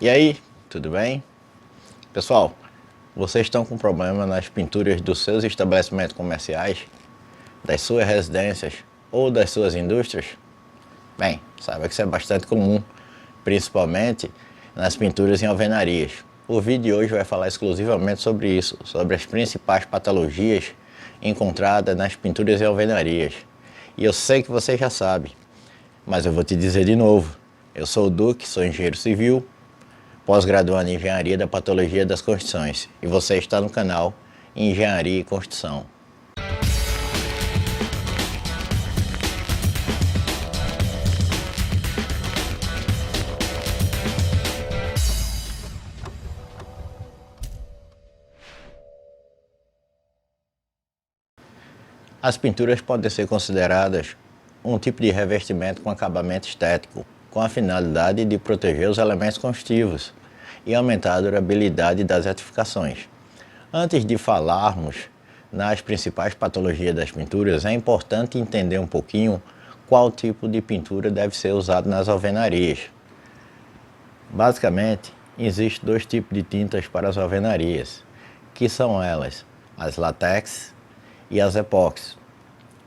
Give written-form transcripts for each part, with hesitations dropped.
E aí, tudo bem? Pessoal, vocês estão com problema nas pinturas dos seus estabelecimentos comerciais, das suas residências ou das suas indústrias? Bem, saiba que isso é bastante comum, principalmente nas pinturas em alvenarias. O vídeo de hoje vai falar exclusivamente sobre isso, sobre as principais patologias encontradas nas pinturas em alvenarias. E eu sei que você já sabe, mas eu vou te dizer de novo. Eu sou o Duque, sou engenheiro civil, pós-graduando em Engenharia da Patologia das Construções, e você está no canal Engenharia e Construção. As pinturas podem ser consideradas um tipo de revestimento com acabamento estético, com a finalidade de proteger os elementos construtivos e aumentar a durabilidade das edificações. Antes de falarmos nas principais patologias das pinturas, é importante entender um pouquinho qual tipo de pintura deve ser usado nas alvenarias. Basicamente, existem dois tipos de tintas para as alvenarias, que são elas, as látex e as epóxi.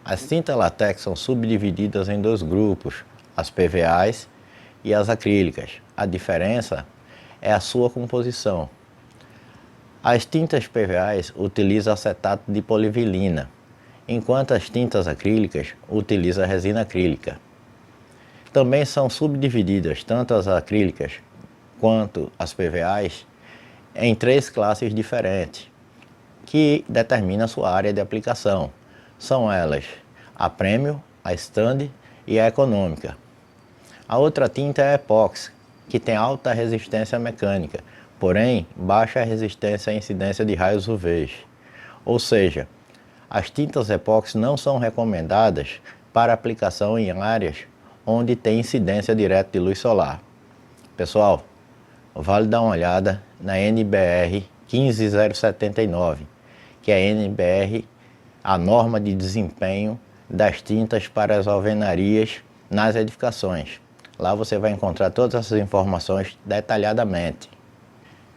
As tintas látex são subdivididas em dois grupos, as PVAs e as acrílicas. A diferença é a sua composição. As tintas PVAs utilizam acetato de polivilina, enquanto as tintas acrílicas utilizam a resina acrílica. Também são subdivididas tanto as acrílicas quanto as PVAs em três classes diferentes, que determinam a sua área de aplicação. São elas a premium, a stand e a econômica. A outra tinta é a epóxi, que tem alta resistência mecânica, porém baixa resistência à incidência de raios UV. Ou seja, as tintas epóxi não são recomendadas para aplicação em áreas onde tem incidência direta de luz solar. Pessoal, vale dar uma olhada na NBR 15079, que é a NBR, a norma de desempenho das tintas para as alvenarias nas edificações. Lá você vai encontrar todas essas informações detalhadamente.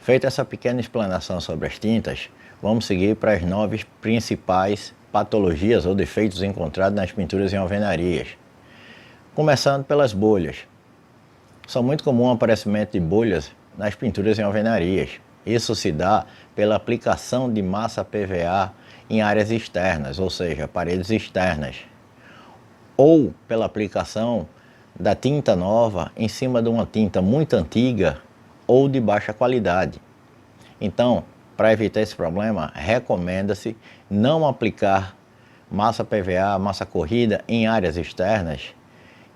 Feita essa pequena explanação sobre as tintas, vamos seguir para as 9 principais patologias ou defeitos encontrados nas pinturas em alvenarias. Começando pelas bolhas. São muito comum o aparecimento de bolhas nas pinturas em alvenarias. Isso se dá pela aplicação de massa PVA em áreas externas, ou seja, paredes externas, ou pela aplicação da tinta nova em cima de uma tinta muito antiga ou de baixa qualidade. Então, para evitar esse problema, recomenda-se não aplicar massa PVA, massa corrida em áreas externas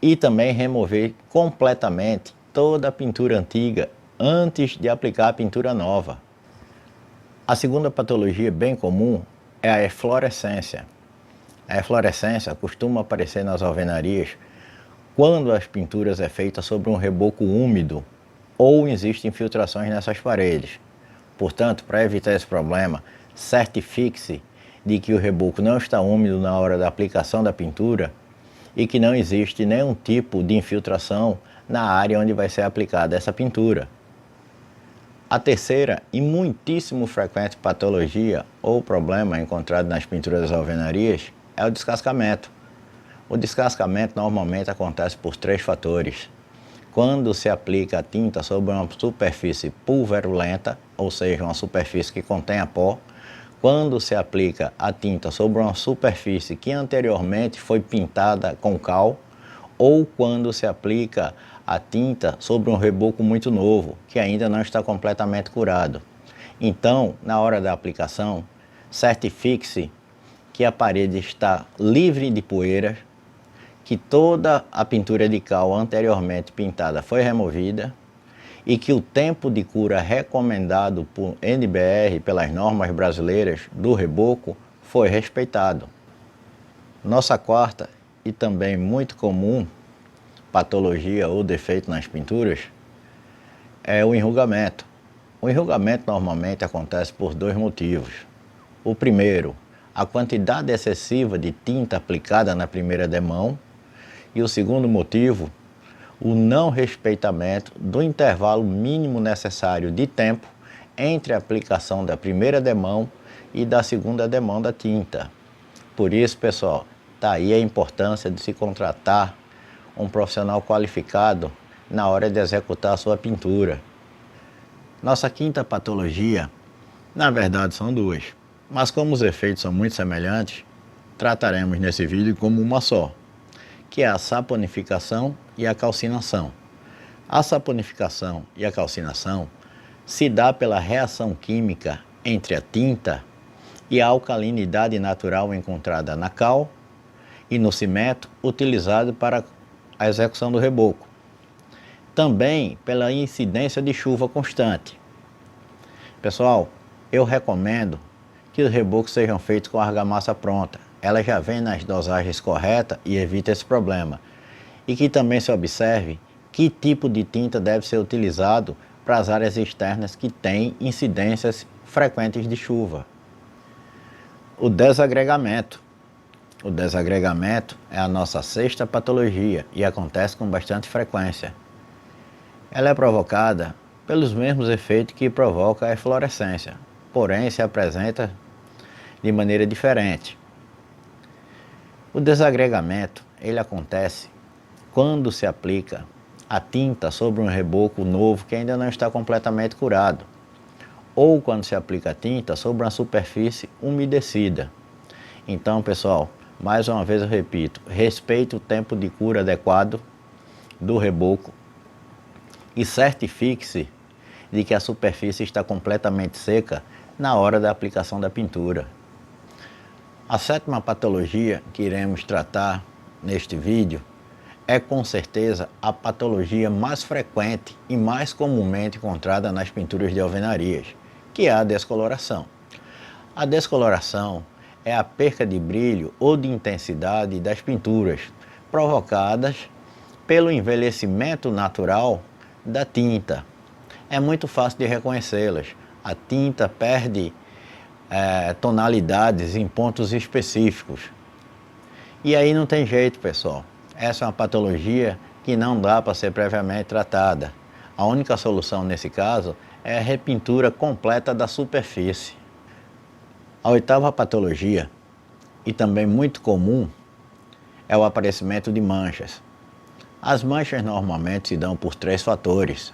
e também remover completamente toda a pintura antiga antes de aplicar a pintura nova. A segunda patologia bem comum é a eflorescência. A eflorescência costuma aparecer nas alvenarias quando as pinturas é feita sobre um reboco úmido ou existem infiltrações nessas paredes. Portanto, para evitar esse problema, certifique-se de que o reboco não está úmido na hora da aplicação da pintura e que não existe nenhum tipo de infiltração na área onde vai ser aplicada essa pintura. A terceira e muitíssimo frequente patologia ou problema encontrado nas pinturas das alvenarias é o descascamento. O descascamento normalmente acontece por 3 fatores. Quando se aplica a tinta sobre uma superfície pulverulenta, ou seja, uma superfície que contém pó, quando se aplica a tinta sobre uma superfície que anteriormente foi pintada com cal, ou quando se aplica a tinta sobre um reboco muito novo, que ainda não está completamente curado. Então, na hora da aplicação, certifique-se que a parede está livre de poeira, que toda a pintura de cal anteriormente pintada foi removida e que o tempo de cura recomendado por NBR, pelas normas brasileiras do reboco, foi respeitado. Nossa quarta e também muito comum patologia ou defeito nas pinturas é o enrugamento. O enrugamento normalmente acontece por 2 motivos. O primeiro, a quantidade excessiva de tinta aplicada na primeira demão, e o segundo motivo, o não respeitamento do intervalo mínimo necessário de tempo entre a aplicação da primeira demão e da segunda demão da tinta. Por isso, pessoal, está aí a importância de se contratar um profissional qualificado na hora de executar a sua pintura. Nossa quinta patologia, na verdade são duas, mas como os efeitos são muito semelhantes, trataremos nesse vídeo como uma só, que é a saponificação e a calcinação. A saponificação e a calcinação se dá pela reação química entre a tinta e a alcalinidade natural encontrada na cal e no cimento utilizado para a execução do reboco. Também pela incidência de chuva constante. Pessoal, eu recomendo que os rebocos sejam feitos com argamassa pronta. Ela já vem nas dosagens corretas e evita esse problema. E que também se observe que tipo de tinta deve ser utilizado para as áreas externas que têm incidências frequentes de chuva. O desagregamento. O desagregamento é a nossa sexta patologia e acontece com bastante frequência. Ela é provocada pelos mesmos efeitos que provoca a eflorescência, porém se apresenta de maneira diferente. O desagregamento, ele acontece quando se aplica a tinta sobre um reboco novo que ainda não está completamente curado, ou quando se aplica a tinta sobre uma superfície umedecida. Então, pessoal, mais uma vez eu repito, respeite o tempo de cura adequado do reboco e certifique-se de que a superfície está completamente seca na hora da aplicação da pintura. A sétima patologia que iremos tratar neste vídeo é com certeza a patologia mais frequente e mais comumente encontrada nas pinturas de alvenarias, que é a descoloração. A descoloração é a perca de brilho ou de intensidade das pinturas, provocadas pelo envelhecimento natural da tinta. É muito fácil de reconhecê-las. A tinta perde tonalidades em pontos específicos. E aí não tem jeito, pessoal. Essa é uma patologia que não dá para ser previamente tratada. A única solução nesse caso é a repintura completa da superfície. A oitava patologia, e também muito comum, é o aparecimento de manchas. As manchas normalmente se dão por 3 fatores: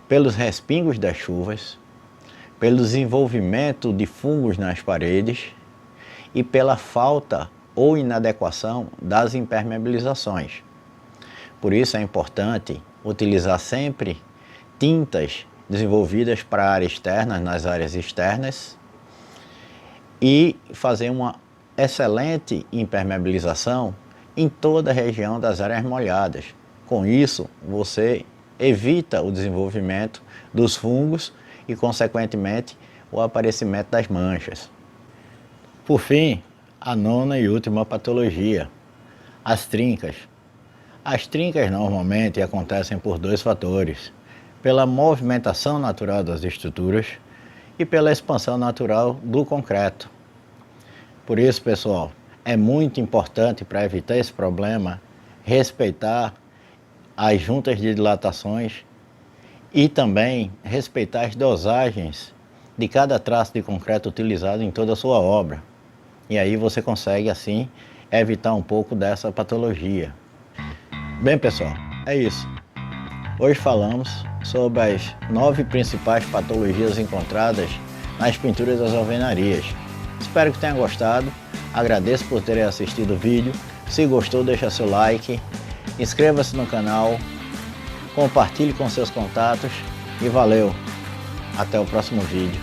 pelos respingos das chuvas, pelo desenvolvimento de fungos nas paredes e pela falta ou inadequação das impermeabilizações. Por isso é importante utilizar sempre tintas desenvolvidas para a área externa, nas áreas externas, e fazer uma excelente impermeabilização em toda a região das áreas molhadas. Com isso, você evita o desenvolvimento dos fungos e, consequentemente, o aparecimento das manchas. Por fim, a nona e última patologia, as trincas. As trincas normalmente acontecem por 2 fatores: pela movimentação natural das estruturas e pela expansão natural do concreto. Por isso, pessoal, é muito importante, para evitar esse problema, respeitar as juntas de dilatações e também respeitar as dosagens de cada traço de concreto utilizado em toda a sua obra. E aí você consegue, assim, evitar um pouco dessa patologia. Bem, pessoal, é isso. Hoje falamos sobre as 9 principais patologias encontradas nas pinturas das alvenarias. Espero que tenha gostado. Agradeço por terem assistido o vídeo. Se gostou, deixa seu like, inscreva-se no canal, compartilhe com seus contatos e valeu! Até o próximo vídeo.